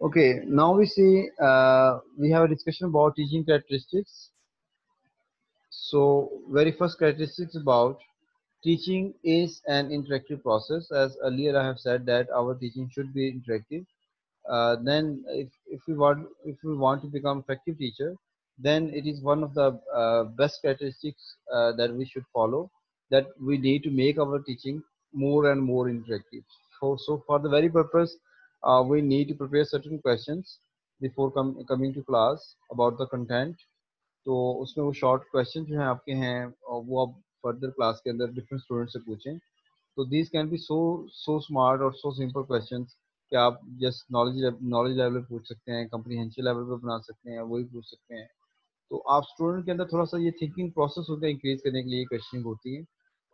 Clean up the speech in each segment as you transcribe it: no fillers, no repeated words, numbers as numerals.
Okay, now we see we have a discussion about teaching characteristics. So, very first characteristics about teaching is an interactive process. As earlier I have said that our teaching should be interactive. Then, if we want to become effective teacher, then it is one of the best characteristics that we should follow. That we need to make our teaching more and more interactive. So for the very purpose, we need to prepare certain questions before coming to class about the content. तो उसमें वो short question जो हैं आपके हैं और वो आप फर्दर क्लास के अंदर डिफरेंट स्टूडेंट से पूछें. तो these can be so so smart और सो सिंपल क्वेश्चंस कि आप जस्ट नॉलेज लेवल पे पूछ सकते हैं, कम्प्रीहेंशन लेवल पे बना सकते हैं, वही पूछ सकते हैं. तो आप स्टूडेंट के अंदर थोड़ा सा ये थिंकिंग प्रोसेस होता है इंक्रीज करने के लिए क्वेश्चनिंग होती है,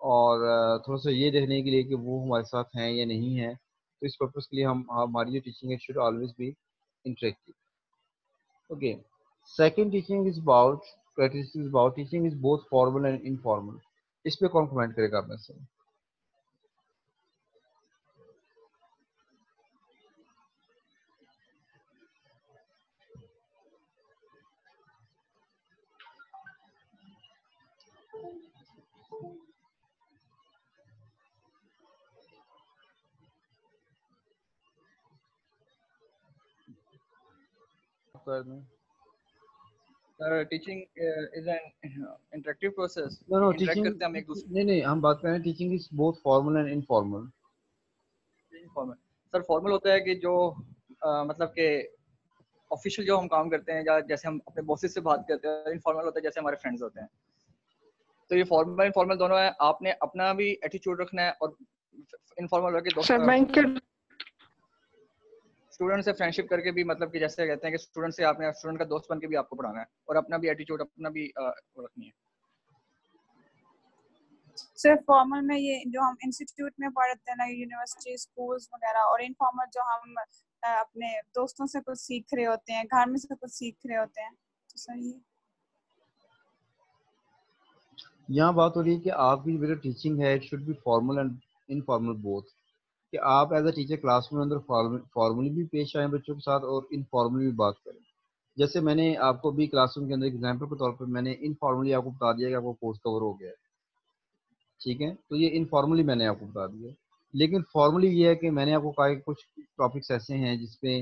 और थोड़ा सा ये देखने के लिए कि वो हमारे साथ हैं या नहीं है. तो इस पर्पज़ के लिए हम हमारी जो टीचिंग है should always be interactive. Okay. Second teaching is about characteristics about teaching is both formal and informal. इस पे कौन कमेंट करेगा आप में से? कर दूं? Teaching is an interactive process. No, no, interact teaching करते हैं हम एक दूसरे. नहीं नहीं हम बात कर रहे हैं teaching is both formal and informal. Formal sir formal होता है कि जो मतलब कि ऑफिशियल जो हम काम करते हैं या जैसे हम अपने बॉसेस से बात करते हैं. इनफॉर्मल होता है जैसे हमारे फ्रेंड्स होते हैं. तो ये फॉर्मल इनफॉर्मल दोनों है. आपने अपना भी एटीट्यूड रखना है और इनफॉर्मल होकर दोस्त स्टूडेंट से फ्रेंडशिप करके भी, मतलब कि जैसे कहते हैं कि स्टूडेंट से आपने स्टूडेंट का दोस्त बन के भी आपको पढ़ाना है और अपना भी एटीट्यूड अपना भी रखनी है. सिर्फ फॉर्मल में ये जो हम इंस्टीट्यूट में पढ़ते हैं ना, यूनिवर्सिटी स्कूल्स वगैरह, और इनफॉर्मल जो हम अपने दोस्तों से कुछ सीख रहे होते हैं, घर में से कुछ सीख रहे होते हैं. तो सही है. यहाँ बात हो रही है कि आपकी जो टीचिंग है it should B formal and informal both. कि आप एज अ टीचर क्लासरूम में अंदर फॉर्मली भी पेश आए बच्चों के साथ और इनफॉर्मली भी बात करें. जैसे मैंने आपको भी क्लासरूम के अंदर एग्जाम्पल के तौर पर मैंने इनफॉर्मली आपको बता दिया कि आपको कोर्स कवर हो गया है. ठीक है, तो ये इनफॉर्मली मैंने आपको बता दिया. लेकिन फॉर्मली ये है कि मैंने आपको कहा कि कुछ टॉपिक्स ऐसे हैं जिसपे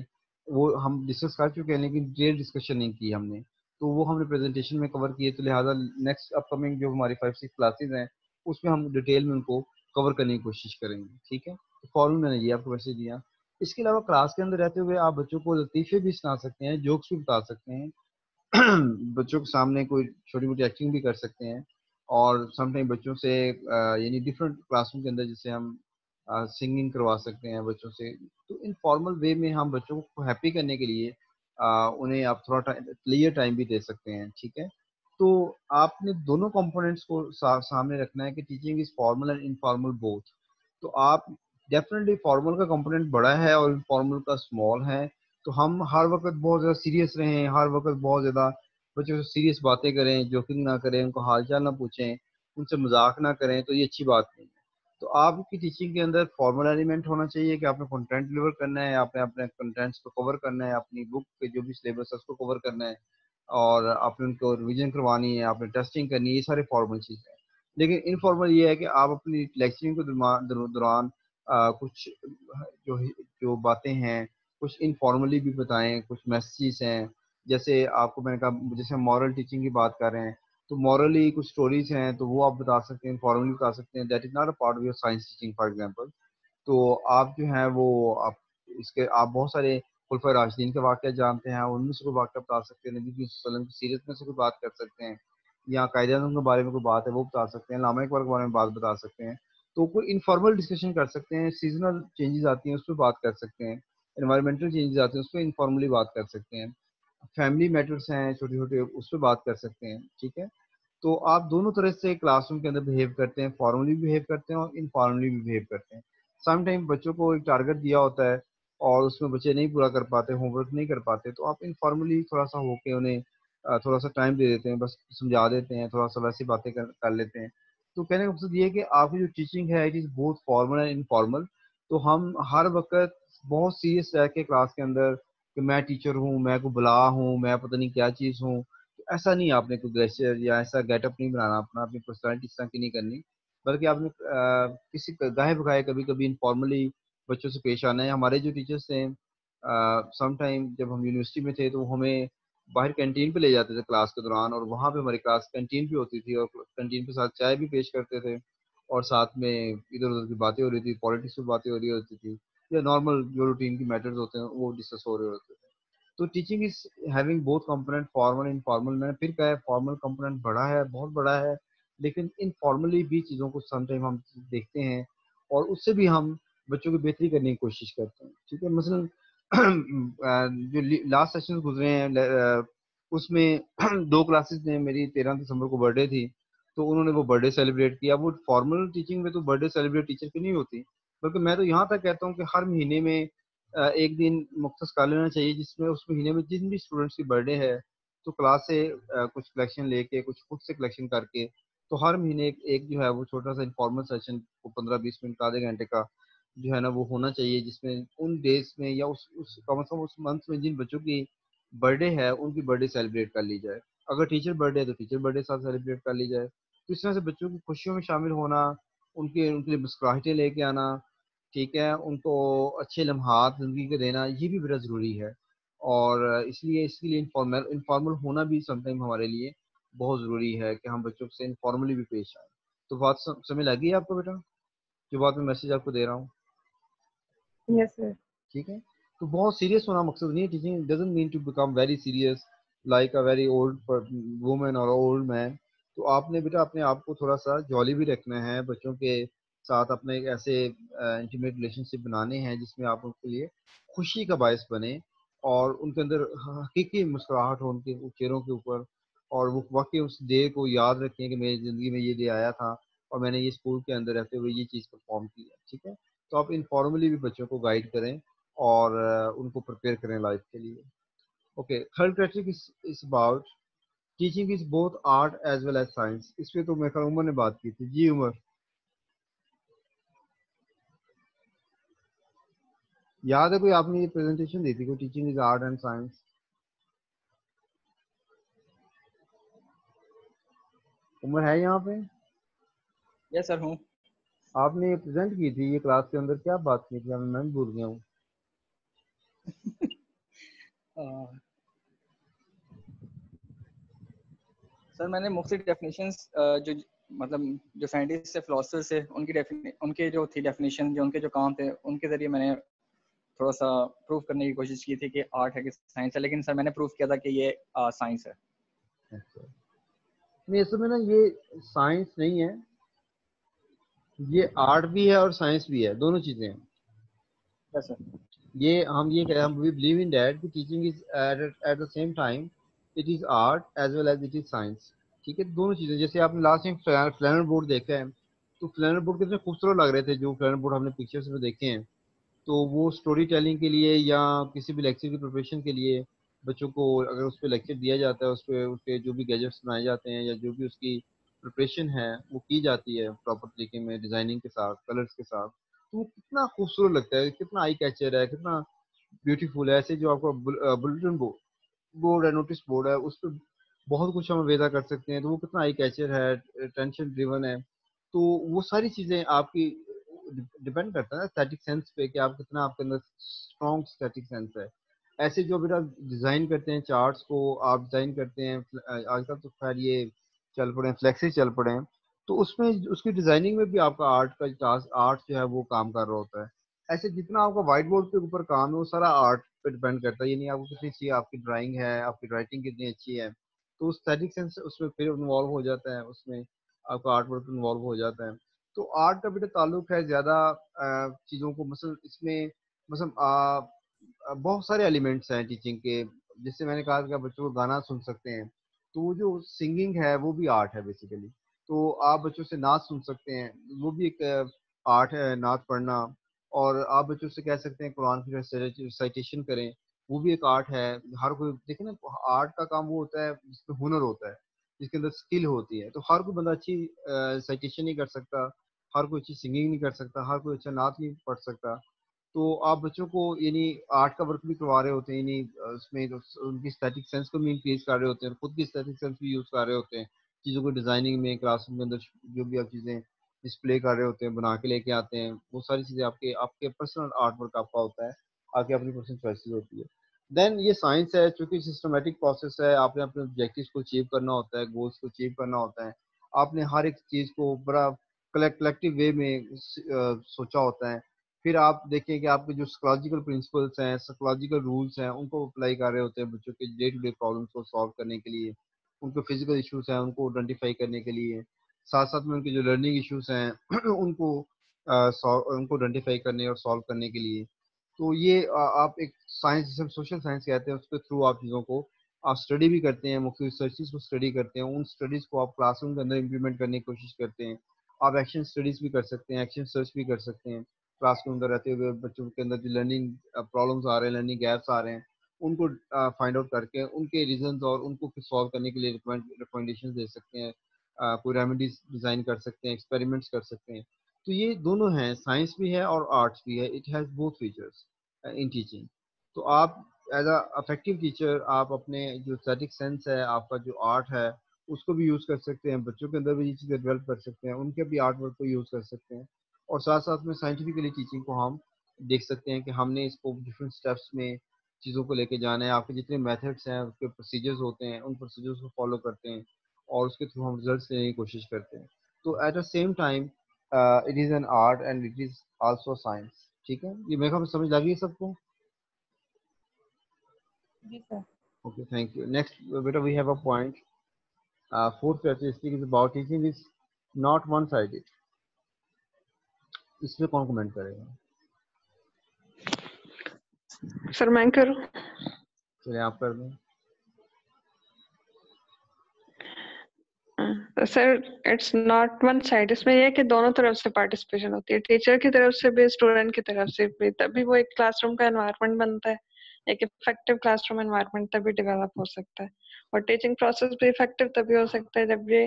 वो हम डिस्कस कर चुके हैं लेकिन डिटेल डिस्कशन नहीं की हमने, तो वो हमने प्रेजेंटेशन में कवर किए. तो लिहाजा नेक्स्ट अपकमिंग जो हमारी 5-6 क्लासेज हैं उसमें हम डिटेल में उनको कवर करने की कोशिश करेंगे. ठीक है, तो फॉर्मल मैंने ये आपको मैसेज दिया. इसके अलावा क्लास के अंदर रहते हुए आप बच्चों को लतीफ़े भी सुना सकते हैं, जोक्स भी बता सकते हैं. बच्चों के सामने कोई छोटी मोटी एक्टिंग भी कर सकते हैं. और समटाइम बच्चों से यानी डिफरेंट क्लासरूम के अंदर जैसे हम सिंगिंग करवा सकते हैं बच्चों से. तो इनफॉर्मल वे में हम बच्चों को हैप्पी करने के लिए उन्हें आप थोड़ा क्लियर टाइम भी दे सकते हैं. ठीक है, तो आपने दोनों कंपोनेंट्स को सामने रखना है कि teaching is formal and informal both. तो आप डेफिनेटली फॉर्मल का कंपोनेंट बड़ा है और इनफॉर्मल का स्मॉल है. तो हम हर वक्त बहुत ज़्यादा सीरियस रहें, हर वक्त बहुत ज़्यादा बच्चों से सीरियस बातें करें, जोकिंग ना करें, उनको हालचाल ना पूछें, उनसे मजाक ना करें, तो ये अच्छी बात नहीं है. तो आपकी टीचिंग के अंदर फॉर्मल एलिमेंट होना चाहिए कि आपने कंटेंट डिलीवर करना है, आपने अपने कंटेंट्स को कवर करना है, अपनी बुक के जो भी सिलेबस है उसको कवर करना है, और आपने उनको रिवीजन करवानी है, आपने टेस्टिंग करनी है. ये सारे फॉर्मल चीज़ें हैं. लेकिन इनफॉर्मल ये है कि आप अपनी लेक्चरिंग के दौरान कुछ जो जो बातें हैं कुछ इनफॉर्मली भी बताएं, कुछ मैसेजेस हैं. जैसे आपको मैंने कहा जैसे हम मॉरल टीचिंग की बात कर रहे हैं, तो मॉरली कुछ स्टोरीज हैं तो वो आप बता सकते हैं, इनफॉर्मली बता सकते हैं. That is not a part of your science teaching for example. तो आप जो हैं वो आप इसके आप बहुत सारे खुलफा राशिदीन के वाक़या जानते हैं, उनमें से कोई वाक़या बता सकते हैं, नबी वसल्लम की सीरत में से कोई बात कर सकते हैं, या कायदे-आज़म के बारे में कोई बात है वो बता सकते हैं, नामा इक़बाल के बारे में बात बता सकते हैं. तो कोई इनफॉर्मल डिस्कशन कर सकते हैं, सीज़नल चेंजेस आती हैं उस पे बात कर सकते हैं, एनवायरमेंटल चेंजेस आते हैं उस पे इनफॉर्मली बात कर सकते हैं, फैमिली मैटर्स हैं छोटे-छोटे उस पे बात कर सकते हैं. ठीक है, तो आप दोनों तरह से क्लासरूम के अंदर बिहेव करते हैं, फॉर्मली भी बिहेव करते हैं और इनफॉर्मली भी बिहेव करते हैं. सम टाइम बच्चों को एक टारगेट दिया होता है और उसमें बच्चे नहीं पूरा कर पाते, होमवर्क नहीं कर पाते, तो आप इनफॉर्मली थोड़ा सा होके उन्हें थोड़ा सा टाइम दे देते हैं, बस समझा देते हैं, थोड़ा सा वैसी बातें कर लेते हैं. तो कहने का मकसद ये है कि आपकी जो टीचिंग है it is both formal and informal. तो हम हर वक्त बहुत सीरियस रह के क्लास के अंदर कि मैं टीचर हूँ, मैं को बुला हूँ, मैं पता नहीं क्या चीज़ हूँ। तो ऐसा नहीं, आपने कोई ग्रेशियर या ऐसा गेटअप नहीं बनाना अपना, अपनी पर्सनैलिटी इस तरह की नहीं करनी, बल्कि आपने किसी गाहे बगाए कभी कभी इनफॉर्मली बच्चों से पेश आना है। हमारे जो टीचर्स थे, सम टाइम जब हम यूनिवर्सिटी में थे तो वो हमें बाहर कैंटीन पे ले जाते थे क्लास के दौरान, और वहाँ पे हमारी क्लास कैंटीन भी होती थी, और कैंटीन के साथ चाय भी पेश करते थे, और साथ में इधर उधर की बातें हो रही थी, पॉलिटिक्स पे बातें हो रही होती थी, या नॉर्मल जो रूटीन की मैटर्स होते हैं वो डिस्कस हो रहे होते थे। तो teaching is having both component, formal informal. मैंने फिर कहा है फॉर्मल कंपोनेंट बड़ा है, बहुत बड़ा है, लेकिन इनफॉर्मली भी चीज़ों को समटाइम हम देखते हैं, और उससे भी हम बच्चों की बेहतरी करने की कोशिश करते हैं। ठीक है, मसलन जो लास्ट सेशन गुजरे हैं उसमें दो क्लासेस ने, मेरी 13 दिसंबर को बर्थडे थी, तो उन्होंने वो बर्थडे सेलिब्रेट किया। वो फॉर्मल टीचिंग में तो बर्थडे सेलिब्रेट टीचर की नहीं होती, बल्कि मैं तो यहाँ तक कहता हूँ कि हर महीने में एक दिन मुख्तस कर लेना चाहिए, जिसमें उस महीने में जिन भी स्टूडेंट्स की बर्थडे है, तो क्लास से कुछ कलेक्शन लेके, कुछ खुद से कलेक्शन करके, तो हर महीने एक जो है वो छोटा सा इनफॉर्मल सेशन को 15-20 मिनट का, आधे घंटे का जो है ना वो होना चाहिए, जिसमें उन डेज में या उस कम से कम उस मंथ में जिन बच्चों की बर्थडे है उनकी बर्थडे सेलिब्रेट कर ली जाए। अगर टीचर बर्थडे है तो टीचर बर्थडे साथ सेलिब्रेट कर ली जाए। तो इस तरह से बच्चों की खुशियों में शामिल होना, उनके उनके लिए मुस्कुराहटें लेके आना, ठीक है, उनको अच्छे लम्हात ज़िंदगी के देना, ये भी बड़ा ज़रूरी है। और इसलिए इसके लिए इनफॉर्मल इनफॉर्मल होना भी समटाइम हमारे लिए बहुत ज़रूरी है, कि हम बच्चों से इनफॉर्मली भी पेश आए। तो बात समझ लगी आपको बेटा, जो बात मैं मैसेज आपको दे रहा हूँ? Yes sir. ठीक है, तो बहुत सीरियस होना मकसद नहीं है। Teaching doesn't mean to become very serious like a very old woman और ओल्ड मैन। तो आपने बेटा अपने आप को थोड़ा सा जॉली भी रखना है, बच्चों के साथ अपने एक ऐसे इंटीमेट रिलेशनशिप बनाने हैं जिसमें आप उनके लिए खुशी का बायस बने, और उनके अंदर हकीकी मुस्कुराहट हो उनके चेहरों के ऊपर, और वो वाकई उस डे को याद रखें कि मेरी ज़िंदगी में ये डे आया था, और मैंने ये स्कूल के अंदर रहते हुए ये चीज़ परफॉर्म की है। ठीक है, तो आप इनफॉर्मली भी बच्चों को गाइड करें, और उनको प्रिपेयर करें लाइफ के लिए। Okay, third criteria is about teaching is both art as well as science. इस पे तो मेरे ख्याल उमर ने बात की थी। जी उमर, याद है कोई आपने ये प्रेजेंटेशन दी थी कोई, teaching is art and science? Umar है यहाँ पे? यस सर हूँ। आपने ये प्रेजेंट की थी ये क्लास के अंदर, क्या बात की थी? मैं भी भूल गया हूँ। सर मैंने मुख्तलिफ डेफिनेशंस जो मतलब जो साइंटिस्ट से फिलोसफर से उनके जो थी डेफिनेशन, जो उनके जो काम थे, उनके जरिए मैंने थोड़ा सा प्रूव करने की कोशिश की थी कि आर्ट है कि साइंस है, लेकिन सर मैंने प्रूव किया था कि ये साइंस है। अच्छा, नहीं असल में ना ये साइंस नहीं है, ये आर्ट भी है और साइंस भी है, दोनों चीजें हैं। Yes sir. ये हम वी बिलीव इन दैट कि teaching is at the same time it is art as well as it is science. ठीक है, दोनों चीजें। जैसे आपने लास्ट टाइम फ्लैनर बोर्ड देखा है, तो फ्लैनर बोर्ड कितने खूबसूरत लग रहे थे जो फ्लैनर बोर्ड हमने पिक्चर्स में देखे हैं। तो वो स्टोरी टेलिंग के लिए या किसी भी लेक्चर की प्रिपरेशन के लिए बच्चों को अगर उस पर लेक्चर दिया जाता है, उस पर उसके जो भी गैजेट्स बनाए जाते हैं या जो भी उसकी प्रिपरेशन है वो की जाती है प्रॉपर तरीके में, डिजाइनिंग के साथ, कलर्स के साथ, तो वो कितना खूबसूरत लगता है, कितना आई कैचर है, कितना ब्यूटीफुल है। ऐसे जो आपका बुलेटिन बोर्ड बोर्ड है, नोटिस बोर्ड है, उस पर बहुत कुछ हम वेदा कर सकते हैं, तो वो कितना आई कैचर है, टेंशन ड्रिवन है। तो वो सारी चीजें आपकी डिपेंड करता है स्टैटिक सेंस पे, कि आप कितना, आपके अंदर स्ट्रॉन्ग स्टैटिक सेंस है। ऐसे जो बेटा डिजाइन करते हैं चार्ट्स को, आप डिजाइन करते हैं, आजकल तो खैर ये चल पड़े हैं, फ्लेक्सी चल पड़े हैं, तो उसमें उसकी डिजाइनिंग में भी आपका आर्ट का टास्क, आर्ट जो है वो काम कर रहा होता है। ऐसे जितना आपका व्हाइट बोर्ड के ऊपर काम है वो सारा आर्ट पे डिपेंड करता है। ये नहीं आपको कितनी अच्छी आपकी ड्राइंग है, आपकी राइटिंग कितनी अच्छी है, तो उस स्टैटिक सेंस उसमें फिर इन्वॉल्व हो जाता है, उसमें आपका आर्ट वर्क इन्वॉल्व हो जाता है। तो आर्ट का बेटा ताल्लुक है ज्यादा चीजों को, मतलब इसमें मतलब बहुत सारे एलिमेंट्स हैं टीचिंग के। जैसे मैंने कहा कि आप बच्चों को गाना सुन सकते हैं, तो वो जो सिंगिंग है वो भी आर्ट है बेसिकली। तो आप बच्चों से नाच सुन सकते हैं, वो भी एक आर्ट है, नाच पढ़ना। और आप बच्चों से कह सकते हैं कुरान की रिसाइटेशन करें, वो भी एक आर्ट है। हर कोई देखे ना, आर्ट का काम वो होता है जिसमें हुनर होता है, जिसके अंदर स्किल होती है। तो हर कोई बंदा अच्छी साइटेशन नहीं कर सकता, हर कोई अच्छी सिंगिंग नहीं कर सकता, हर कोई अच्छा नाच नहीं पढ़ सकता। तो आप बच्चों को यानी आर्ट का वर्क भी करवा रहे होते हैं, यानी उसमें तो उनकी स्टैटिक सेंस को भी इंक्रीज कर रहे होते हैं, खुद की स्टैटिक सेंस भी यूज़ कर रहे होते हैं चीज़ों को डिज़ाइनिंग में, क्लासरूम के अंदर जो भी आप चीज़ें डिस्प्ले कर रहे होते हैं, बना के लेके आते हैं, वो सारी चीज़ें आपके आपके पर्सनल आर्ट वर्क आपका होता है, आपकी अपनी पर्सनल चॉइसेस होती है। देन ये साइंस है, चूंकि सिस्टमेटिक प्रोसेस है, आपने अपने ऑब्जेक्टिव्स को अचीव करना होता है, गोल्स को अचीव करना होता है, आपने हर एक चीज़ को बड़ा कलेक्टिव वे में सोचा होता है। फिर आप देखें कि आपके जो साइकोलॉजिकल प्रिंसिपल्स हैं, साइकोलॉजिकल रूल्स हैं, उनको अप्लाई कर रहे होते हैं बच्चों के डे टू डे प्रॉब्लम्स को सॉल्व करने के लिए, उनको फिजिकल इश्यूज हैं उनको आइडेंटिफाई करने के लिए, साथ साथ में उनके जो लर्निंग इश्यूज हैं उनको उनको आइडेंटिफाई करने और सॉल्व करने के लिए। तो ये आप एक साइंस, जिसे हम सोशल साइंस कहते हैं, उसके थ्रू आप चीज़ों को आप स्टडी भी करते हैं, मुख्य रिसर्चेस को स्टडी करते हैं, उन स्टडीज़ को आप क्लासरूम के अंदर इम्प्लीमेंट करने की कोशिश करते हैं। आप एक्शन स्टडीज़ भी कर सकते हैं, एक्शन सर्च भी कर सकते हैं, क्लास के अंदर रहते हुए बच्चों के अंदर जो लर्निंग प्रॉब्लम्स आ रहे हैं, लर्निंग गैप्स आ रहे हैं, उनको फाइंड आउट करके उनके रीजंस और उनको सॉल्व करने के लिए रिकमेंडेशन दे सकते हैं, कोई रेमेडीज डिज़ाइन कर सकते हैं, एक्सपेरिमेंट्स कर सकते हैं। तो ये दोनों हैं, साइंस भी है और आर्ट्स भी है, it has both features in teaching. तो आप एज अ अफेक्टिव टीचर आप अपने जो एस्थेटिक सेंस है, आपका जो आर्ट है, उसको भी यूज़ कर सकते हैं, बच्चों के अंदर भी ये चीज़ें डेवलप कर सकते हैं, उनके भी आर्ट वर्क को यूज़ कर सकते हैं, और साथ साथ में साइंटिफिकली टीचिंग को हम देख सकते हैं कि हमने इसको डिफरेंट स्टेप्स में चीज़ों को लेके जाना है। आपके जितने मेथड्स हैं, उसके प्रोसीजर्स होते हैं, उन प्रोसीजर्स को फॉलो करते हैं और उसके थ्रू हम रिजल्ट्स लेने की कोशिश करते हैं। तो eight the same time it is an art and it is also science. ठीक है, ये मेरे ख्याल में समझ लगी है सबको? जी sir. Okay, thank you. Next, beta, we have a point. Fourth characteristic is about teaching is not one-sided. इसमें कौन कमेंट करेगा? सर मैं करूं? चलिए आप कर दें। Sir it's not one side, इसमें यह है कि दोनों तरफ से पार्टिसिपेशन होती है, टीचर की तरफ से भी, स्टूडेंट की तरफ से भी, तभी वो एक क्लासरूम का एनवायरनमेंट बनता है, एक इफेक्टिव क्लासरूम एनवायरनमेंट तभी डेवलप हो सकता है। और टीचिंग प्रोसेस भी इफेक्टिव तभी हो सकता है जब ये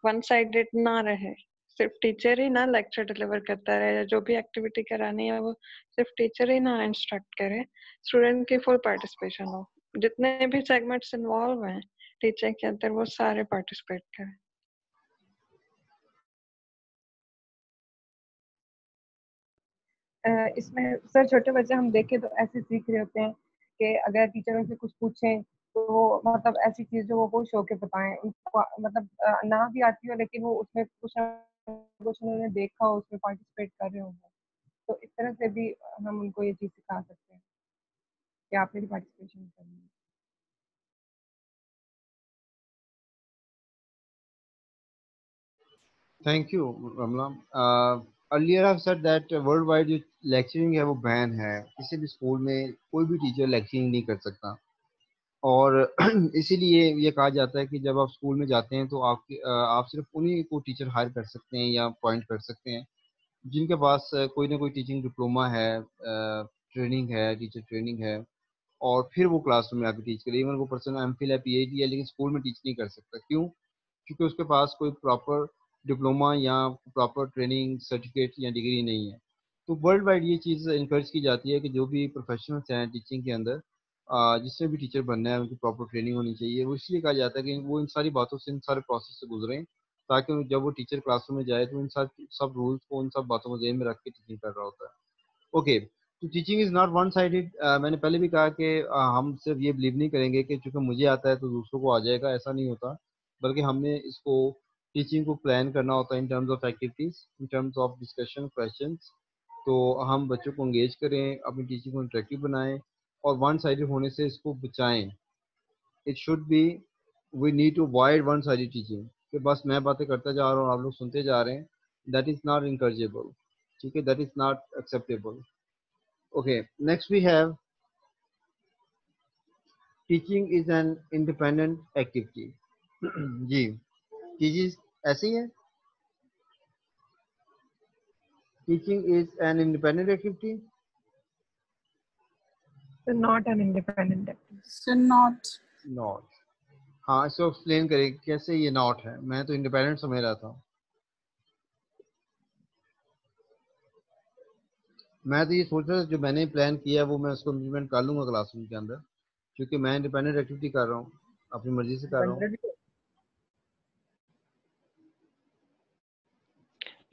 वन साइडेड ना रहे, सिर्फ टीचर ही ना लेक्चर डिलीवर करता रहे, या जो भी एक्टिविटी करानी है वो सिर्फ टीचर ही ना इंस्ट्रक्ट करे, स्टूडेंट की फुल पार्टिसिपेशन हो, जितने भी सेगमेंट्स इन्वॉल्व हैं टीचर के अंदर वो सारे पार्टिसिपेट करें। इसमें सर छोटे बच्चे हम देखें तो ऐसे सीख रहे होते हैं कि अगर टीचर उनसे कुछ पूछें तो वो मतलब ऐसी चीज जो वो खुश होके बताएं, उनको मतलब ना भी आती हो लेकिन वो उसमें कुछ ना कुछ उन्होंने देखा हो, उसमें पार्टिसिपेट कर रहे होंगे, तो इस तरह से भी हम उनको ये चीज सिखा सकते हैं कि आपने भी पार्टिसिपेशन करनी है। Thank you, Ramla. Earlier I've said that worldwide जो lecturing है वो बैन है, किसी भी स्कूल में कोई भी टीचर लेक्चरिंग नहीं कर सकता, और इसीलिए ये कहा जाता है कि जब आप स्कूल में जाते हैं तो आप सिर्फ उन्हीं को टीचर हायर कर सकते हैं या अपॉइंट कर सकते हैं जिनके पास कोई ना कोई टीचिंग डिप्लोमा है, ट्रेनिंग है, टीचर ट्रेनिंग है, और फिर वो क्लासरूम में आके टीच करे। इवन वो पर्सन एमफिल है, पीएचडी है, लेकिन स्कूल में टीच नहीं कर सकता। क्यों? क्योंकि उसके पास कोई प्रॉपर डिप्लोमा या प्रॉपर ट्रेनिंग सर्टिफिकेट या डिग्री नहीं है। तो वर्ल्ड वाइड ये चीज़ इंकरेज की जाती है कि जो भी प्रोफेशनल्स हैं टीचिंग के अंदर, जिससे भी टीचर बनना है उनकी प्रॉपर ट्रेनिंग होनी चाहिए। वो इसलिए कहा जाता है कि वो इन सारी बातों से, इन सारे प्रोसेस से गुजरें, ताकि जब वो टीचर क्लासरूम में जाए तो इन सब रूल्स को, उन सब बातों को ध्यान में रख के टीचिंग कर रहा होता है। ओके, तो teaching is not one sided. मैंने पहले भी कहा कि हम सिर्फ ये बिलीव नहीं करेंगे कि चूंकि मुझे आता है तो दूसरों को आ जाएगा, ऐसा नहीं होता, बल्कि हमने इसको टीचिंग को प्लान करना होता है in terms of activities, in terms of discussion, questions. तो हम बच्चों को इंगेज करें, अपनी टीचिंग को इंटरेक्टिव बनाएं और वन साइडेड होने से इसको बचाएं। It should be, we need to avoid one sided teaching, कि बस मैं बातें करता जा रहा हूँ आप लोग सुनते जा रहे हैं। That is not encourageable. ठीक है, that is not acceptable. Okay, next we have teaching is an independent activity. जी, चीज़ ऐसे ही है। Teaching is an independent activity. So not an independent activity. So not. Not. हाँ, इसको एक्सप्लेन करें कैसे ये नॉट है, मैं तो इंडिपेंडेंट समझ रहा था। मैं तो ये सोच रहा जो मैंने प्लान किया है वो मैं उसको इम्प्लीमेंट कर लूंगा क्लासरूम के अंदर, क्योंकि मैं इंडिपेंडेंट एक्टिविटी कर रहा हूँ, अपनी मर्जी से कर रहा हूँ।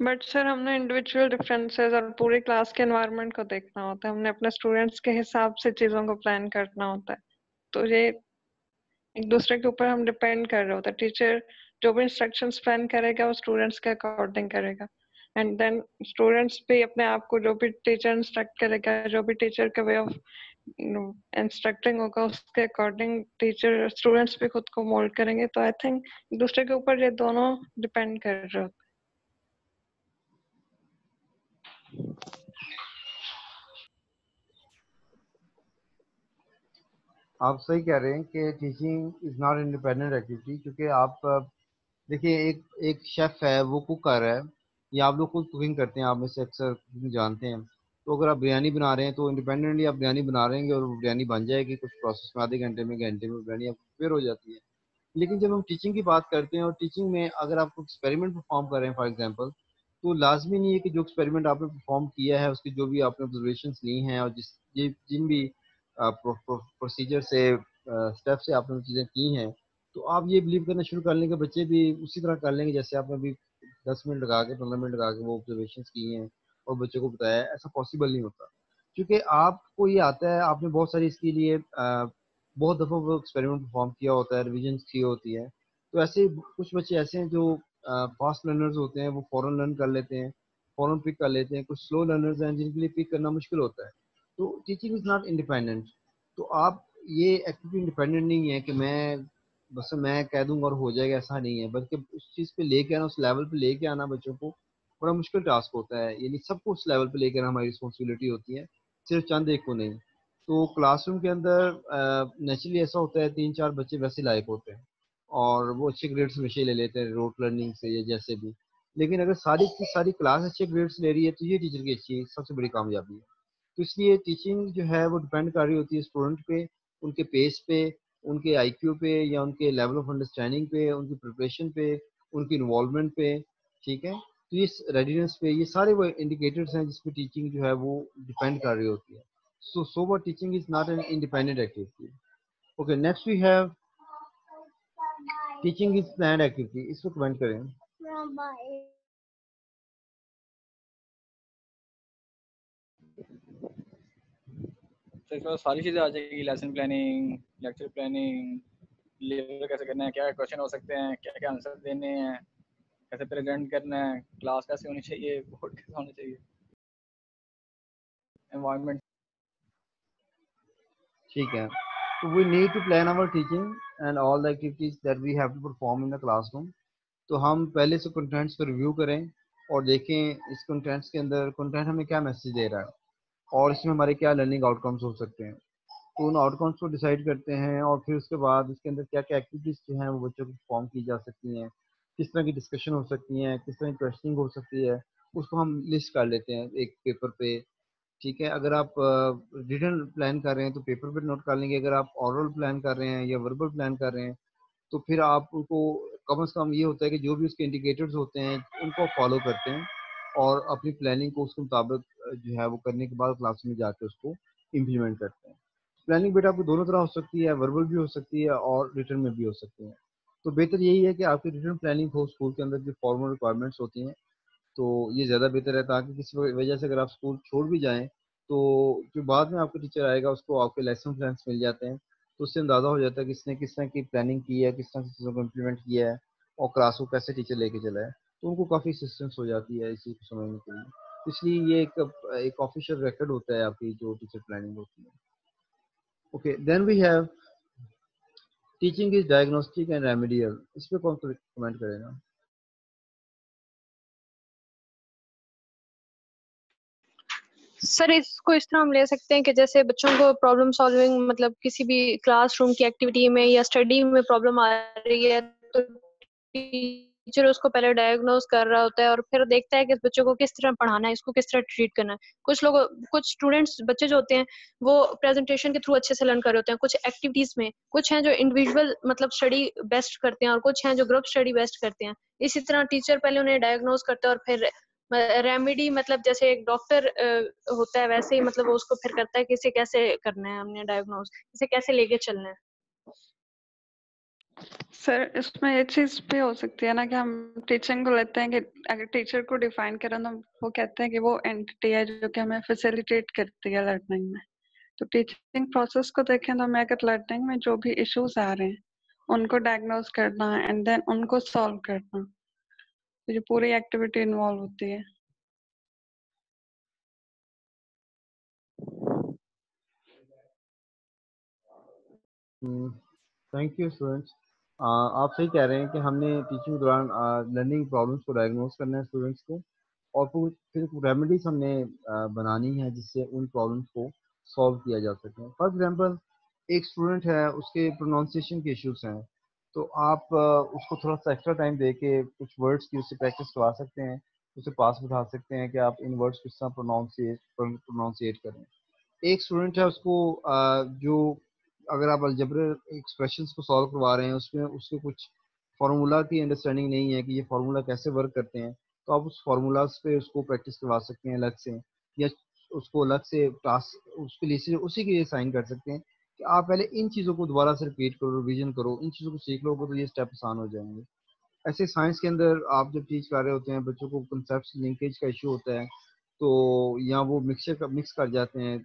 बट सर हमने इंडिविजुअल डिफरेंसेस और पूरे क्लास के एनवायरनमेंट को देखना होता है, हमने अपने स्टूडेंट्स के हिसाब से चीजों को प्लान करना होता है, तो ये एक दूसरे के ऊपर हम डिपेंड कर रहे होते हैं। टीचर जो भी इंस्ट्रक्शंस प्लान करेगा वो स्टूडेंट्स के अकॉर्डिंग करेगा, एंड देन स्टूडेंट्स भी अपने आप को जो भी टीचर इंस्ट्रक्ट करेगा, जो भी टीचर का वे ऑफ इंस्ट्रक्टिंग होगा उसके अकॉर्डिंग टीचर स्टूडेंट्स भी खुद को मोल्ड करेंगे। तो आई थिंक एक दूसरे के ऊपर ये दोनों डिपेंड कर रहे होते हैं। आप सही कह रहे हैं कि teaching is not independent activity, क्योंकि आप देखिए एक एक शेफ है वो कुक कर रहा है, या आप लोग खुद कुकिंग करते हैं, आप में से अक्सर कुकिंग जानते हैं, तो अगर आप बिरयानी बना रहे हैं तो इंडिपेंडेंटली आप बिरयानी बना रहे हैं और वो बिरयानी बन जाएगी कुछ प्रोसेस में, आधे घंटे में घंटे में बिरयानी आप प्रिपेयर हो जाती है। लेकिन जब हम टीचिंग की बात करते हैं और टीचिंग में अगर आप एक्सपेरिमेंट परफॉर्म कर रहे हैं फॉर एग्जांपल, तो लाजमी नहीं है कि जो एक्सपेरिमेंट आपने परफॉर्म किया है उसकी जो भी आपने ऑब्जर्वेशंस ली हैं और जिन भी प्रोसीजर से स्टेप से आपने चीज़ें की हैं, तो आप ये बिलीव करना शुरू कर लेंगे कि बच्चे भी उसी तरह कर लेंगे जैसे आपने अभी 10 मिनट लगा के 15 मिनट लगा के वो ऑब्जर्वेशंस की हैं और बच्चों को बताया है। ऐसा पॉसिबल नहीं होता, क्योंकि आपको ये आता है, आपने बहुत सारी इसके लिए बहुत दफ़ा वो एक्सपेरिमेंट परफॉर्म किया होता है, रिविजन की होती है। तो ऐसे कुछ बच्चे ऐसे हैं जो फास्ट लर्नर्स होते हैं, वो फ़ौरन लर्न कर लेते हैं, फ़ौरन पिक कर लेते हैं। कुछ स्लो लर्नर्स हैं जिनके लिए पिक करना मुश्किल होता है। तो टीचिंग इज़ नॉट इंडिपेंडेंट। तो आप ये एक्टिविटी इंडिपेंडेंट नहीं है कि मैं कह दूंगा और हो जाएगा, ऐसा नहीं है, बल्कि उस चीज़ पे लेके आना, उस लेवल पे लेके आना बच्चों को बड़ा मुश्किल टास्क होता है। यानी सबको उस लेवल पे लेके आना हमारी रिस्पॉन्सिबिलिटी होती है, सिर्फ चंद एक को नहीं। तो क्लासरूम के अंदर नेचुरली ऐसा होता है 3-4 बच्चे वैसे लायक होते हैं और वो अच्छे ग्रेड्स हमेशा ही ले लेते हैं रोट लर्निंग से या जैसे भी। लेकिन अगर सारी की सारी क्लास अच्छे ग्रेड्स ले रही है तो ये टीचर की अच्छी सबसे बड़ी कामयाबी है। तो इसलिए टीचिंग जो है वो डिपेंड कर रही होती है स्टूडेंट पे, उनके पेस पे, उनके आईक्यू पे या उनके लेवल ऑफ अंडरस्टैंडिंग पे, उनकी प्रिपरेशन पे, उनकी इन्वॉल्वमेंट पे। ठीक है, तो ये रेडीनेस पे, ये सारे वो इंडिकेटर्स हैं जिसपे टीचिंग जो है वो डिपेंड कर रही होती है। So what teaching is not an independent activity. Okay, next we have teaching is planned activity. इसको कमेंट करें। तो इसमें सारी चीज़ें आ जाएगी, lesson planning, lecture planning, deliver कैसे करना है, क्या क्वेश्चन हो सकते हैं, क्या क्या आंसर देने हैं, कैसे प्रेजेंट करना है, क्लास कैसे होनी चाहिए, बोर्ड कैसे होना चाहिए, एनवायरनमेंट। ठीक है, तो we need to plan our teaching and all the activities that we have to perform in the classroom. तो हम पहले से कंटेंट्स को रिव्यू करें और देखें इस कंटेंट्स के अंदर कंटेंट हमें क्या मैसेज दे रहा है और इसमें हमारे क्या लर्निंग आउटकम्स हो सकते हैं। तो उन आउटकम्स को डिसाइड करते हैं और फिर उसके बाद उसके अंदर क्या क्या एक्टिविटीज़ जो हैं वो बच्चों को परफॉर्म की जा सकती हैं, किस तरह की डिस्कशन हो सकती हैं, किस तरह की क्वेश्चनिंग हो सकती है, उसको हम लिस्ट कर लेते हैं एक पेपर पे। ठीक है, अगर आप रिटन प्लान कर रहे हैं तो पेपर पे नोट कर लेंगे, अगर आप ओरल प्लान कर रहे हैं या वर्बल प्लान कर रहे हैं तो फिर आप उनको कम से कम ये होता है कि जो भी उसके इंडिकेटर्स होते हैं उनको फॉलो करते हैं और अपनी प्लानिंग को उसके मुताबिक जो है वो करने के बाद क्लास में जाके उसको इम्प्लीमेंट करते हैं। प्लानिंग बेटा आपको दोनों तरह हो सकती है, वर्बल भी हो सकती है और रिटन में भी हो सकती है। तो बेहतर यही है कि आपकी रिटन प्लानिंग हो स्कूल के अंदर जो फॉर्मल रिक्वायरमेंट्स होती हैं, तो ये ज़्यादा बेहतर है, ताकि किसी वजह से अगर आप स्कूल छोड़ भी जाएं तो जो बाद में आपका टीचर आएगा उसको आपके लेसन प्लान्स मिल जाते हैं, तो उससे अंदाज़ा हो जाता है किसने किस तरह की प्लानिंग की है, किस तरह की चीज़ों को इम्प्लीमेंट किया है और क्लास को कैसे टीचर लेके चला है। तो उनको काफ़ी असिस्टेंस हो जाती है इसी को समझने के लिए। तो इसलिए ये एक ऑफिशियल रिकॉर्ड होता है आपकी जो टीचर प्लानिंग होती है। Okay, then we have teaching is diagnostic and remedial. इस पे कौन कमेंट करेगा? सर इसको इस तरह हम ले सकते हैं कि जैसे बच्चों को प्रॉब्लम सॉल्विंग, मतलब किसी भी क्लासरूम की एक्टिविटी में या स्टडी में प्रॉब्लम आ रही है तो टीचर उसको पहले डायग्नोज कर रहा होता है और फिर देखता है कि इस बच्चों को किस तरह पढ़ाना है, इसको किस तरह ट्रीट करना है। कुछ स्टूडेंट्स बच्चे जो होते हैं वो प्रेजेंटेशन के थ्रू अच्छे से लर्न कर रहे होते हैं, कुछ एक्टिविटीज में, कुछ हैं जो इंडिविजुअल मतलब स्टडी बेस्ट करते हैं और कुछ हैं जो ग्रुप स्टडी बेस्ट करते हैं। इसी तरह टीचर पहले उन्हें डायग्नोज करता है और फिर रेमेडी मतलब जैसे एक डॉक्टर होता है वैसे ही मतलब वो उसको फिर करता है कि इसे कैसे करना है, हमने डायग्नोज इसे कैसे लेके चलना है। सर इसमें ये चीज भी हो सकती है ना कि हम टीचिंग को लेते हैं कि अगर टीचर को डिफाइन करें तो वो कहते हैं कि वो एंटिटी है जो कि हमें फैसिलिटेट करती है लर्निंग में। तो टीचिंग प्रोसेस को देखें तो हमें अगर लर्निंग में जो भी इश्यूज आ रहे हैं उनको डायग्नोज करना एंड देन उनको सॉल्व करना, तो ये पूरी एक्टिविटी इन्वॉल्व होती है। Thank you students. आप सही कह रहे हैं कि हमने टीचिंग के दौरान लर्निंग प्रॉब्लम्स को डायग्नोस करना है स्टूडेंट्स को, और फिर रेमेडीज हमने बनानी है जिससे उन प्रॉब्लम्स को सॉल्व किया जा सके। फॉर एग्जांपल एक स्टूडेंट है, उसके प्रोनाउंसिएशन के इश्यूज हैं, तो आप उसको थोड़ा सा एक्स्ट्रा टाइम दे के कुछ वर्ड्स की उससे प्रैक्टिस करवा सकते हैं, उसे पास बिठा सकते हैं कि आप इन वर्ड्स को किस तरह प्रोनाउंसिएट करें। एक स्टूडेंट है, उसको जो अगर आप अलजेब्रा एक्सप्रेशंस को सॉल्व करवा रहे हैं उसमें उसके कुछ फार्मूला की अंडरस्टैंडिंग नहीं है कि ये फार्मूला कैसे वर्क करते हैं, तो आप उस फार्मूलाज पे उसको प्रैक्टिस करवा सकते हैं अलग से, या उसको अलग से टास्क उसके लिए सिर्फ उसी के लिए साइन कर सकते हैं कि आप पहले इन चीज़ों को दोबारा से रिपीट करो, रिवीजन करो, इन चीज़ों को सीख लोगे तो ये स्टेप आसान हो जाएंगे। ऐसे साइंस के अंदर आप जब टीच कर रहे होते हैं बच्चों को कंसेप्ट लिंकेज का इशू होता है, तो या वो मिक्स कर जाते हैं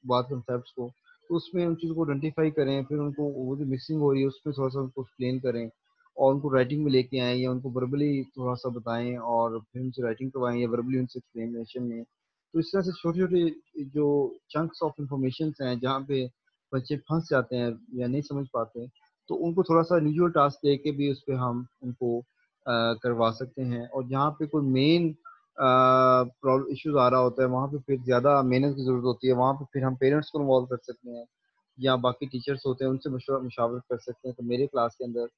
बात कंसेप्ट को, तो उसमें उन चीज़ों को आइडेंटिफाई करें, फिर उनको वो जो मिक्सिंग हो रही है उसमें थोड़ा सा उनको एक्सप्लेन करें, और उनको राइटिंग में लेके आएँ या उनको वर्बली थोड़ा सा बताएं और फिर उनसे राइटिंग करवाएं या वर्बली उनसे एक्सप्लेनेशन में। तो इस तरह से छोटे छोटे जो चंक्स ऑफ इंफॉर्मेशन हैं जहाँ पे बच्चे फंस जाते हैं या नहीं समझ पाते, तो उनको थोड़ा सा इंडिविजुअल टास्क दे के भी उस पर हम उनको करवा सकते हैं। और जहाँ पे कोई मेन प्रॉब्लम इश्यूज आ रहा होता है वहाँ पे फिर ज़्यादा मेहनत की ज़रूरत होती है, वहाँ पे फिर हम पेरेंट्स को इन्वॉल्व कर सकते हैं या बाकी टीचर्स होते हैं उनसे मुशावरत कर सकते हैं। तो मेरे क्लास के अंदर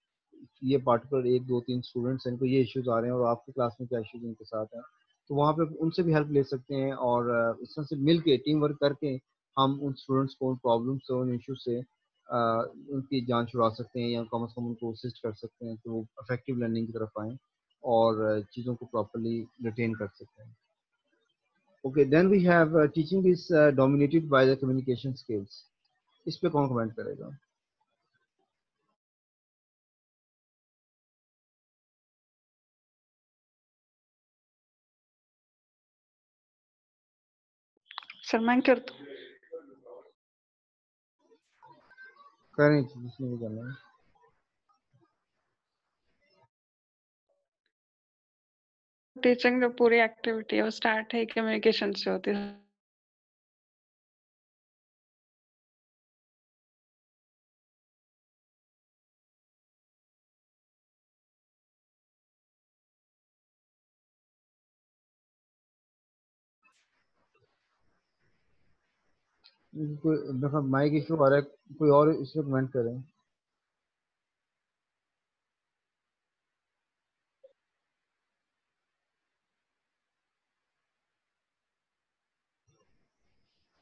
ये पार्टिकुलर 1 2 3 स्टूडेंट्स हैं, इनको ये इश्यूज आ रहे हैं और आपकी क्लास में क्या इश्यूज इनके साथ हैं, तो वहाँ पे उनसे भी हेल्प ले सकते हैं। और इस तरह से मिल के टीम वर्क करके हम उन स्टूडेंट्स को उन प्रॉब्लम से उन इशू से उनकी जान छुड़ा सकते हैं या कम से कम उनको असिस्ट कर सकते हैं कि वो इफेक्टिव लर्निंग की तरफ आएँ और चीज़ों को प्रॉपरली रिटेन कर सकते हैं। Okay, then we have teaching is dominated by the communication skills. इस पे कौन कमेंट करेगा? सर मैं कर दूं? करें, जिसमें भी करना है। टीचिंग जो पूरी एक्टिविटी है वो स्टार्ट है कम्युनिकेशन से होती है। कोई मतलब माइक इशू आ रहा है, कोई और इस पे कमेंट करें।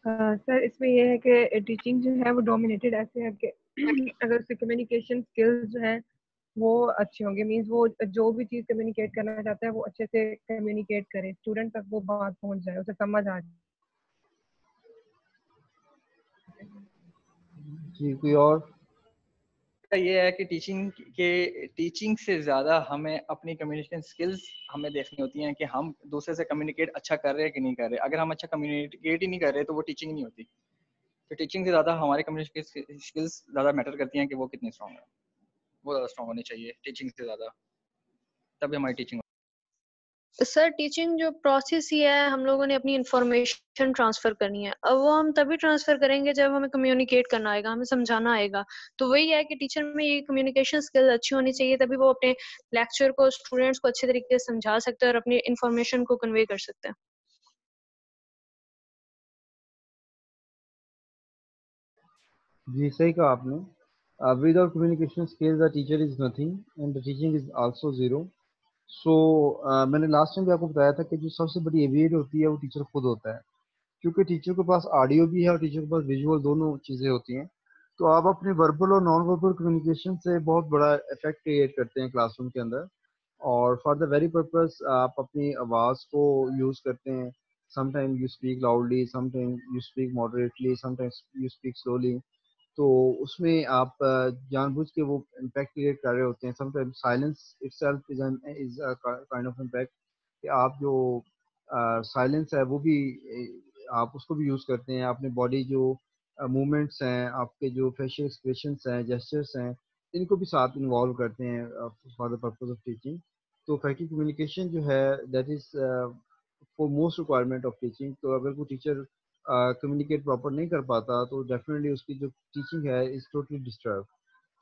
सर इसमें ये है कि टीचिंग जो है वो डोमिनेटेड ऐसे है कि अगर उसके कम्युनिकेशन स्किल्स जो है वो अच्छे होंगे, मींस वो जो भी चीज कम्युनिकेट करना चाहता है वो अच्छे से कम्युनिकेट करे, स्टूडेंट तक वो बात पहुंच जाए, उसे समझ आ जाए। जी, कोई और? ये है कि टीचिंग से ज़्यादा हमें अपनी कम्युनिकेशन स्किल्स हमें देखनी होती हैं कि हम दूसरे से कम्युनिकेट अच्छा कर रहे हैं कि नहीं कर रहे। अगर हम अच्छा कम्युनिकेट ही नहीं कर रहे तो वो टीचिंग नहीं होती। तो टीचिंग से ज़्यादा हमारी कम्युनिकेशन स्किल्स ज़्यादा मैटर करती हैं कि वो कितनी स्ट्रॉन्ग है। वो ज़्यादा स्ट्रॉन्ग होनी चाहिए टीचिंग से ज़्यादा, तभी हमारी टीचिंग। सर टीचिंग जो प्रोसेस ही है, हम लोगों ने अपनी इंफॉर्मेशन ट्रांसफर करनी है। अब वो हम तभी ट्रांसफर करेंगे जब हमें कम्युनिकेट करना आएगा, हमें समझाना आएगा। तो वही है कि टीचर में ये कम्युनिकेशन स्किल अच्छी होनी चाहिए, तभी वो अपने लेक्चर को स्टूडेंट्स को अच्छे तरीके से समझा सकते हैं और अपनी इंफॉर्मेशन को कन्वे कर सकते हैं। जी, सही कहा आपने। Without communication skills the teacher is nothing and the teaching is also zero. So मैंने लास्ट टाइम भी आपको बताया था कि जो सबसे बड़ी एविएट होती है वो टीचर खुद होता है, क्योंकि टीचर के पास ऑडियो भी है और टीचर के पास विजुअल दोनों चीज़ें होती हैं। तो आप अपनी वर्बल और नॉन वर्बल कम्युनिकेशन से बहुत बड़ा इफेक्ट क्रिएट करते हैं क्लासरूम के अंदर। और फॉर द वेरी पर्पस आप अपनी आवाज़ को यूज़ करते हैं. Sometime you speak loudly, sometime you speak moderately, sometimes you speak slowly. तो उसमें आप जानबूझ के वो इम्पैक्ट क्रिएट कर रहे होते हैं. Sometimes silence itself is kind of impact, कि आप जो साइलेंस है वो भी आप उसको भी यूज़ करते हैं. अपने बॉडी जो मूवमेंट्स हैं, आपके जो फेशियल एक्सप्रेशंस हैं, जेस्चर्स हैं, इनको भी साथ इन्वॉल्व करते हैं for the purpose of teaching. तो इफेक्टिव कम्युनिकेशन जो है that is for most requirement of teaching. तो अगर कोई टीचर कम्युनिकेट प्रॉपर नहीं कर पाता तो डेफिनेटली उसकी जो टीचिंग है इज़ टोटली डिस्टर्ब.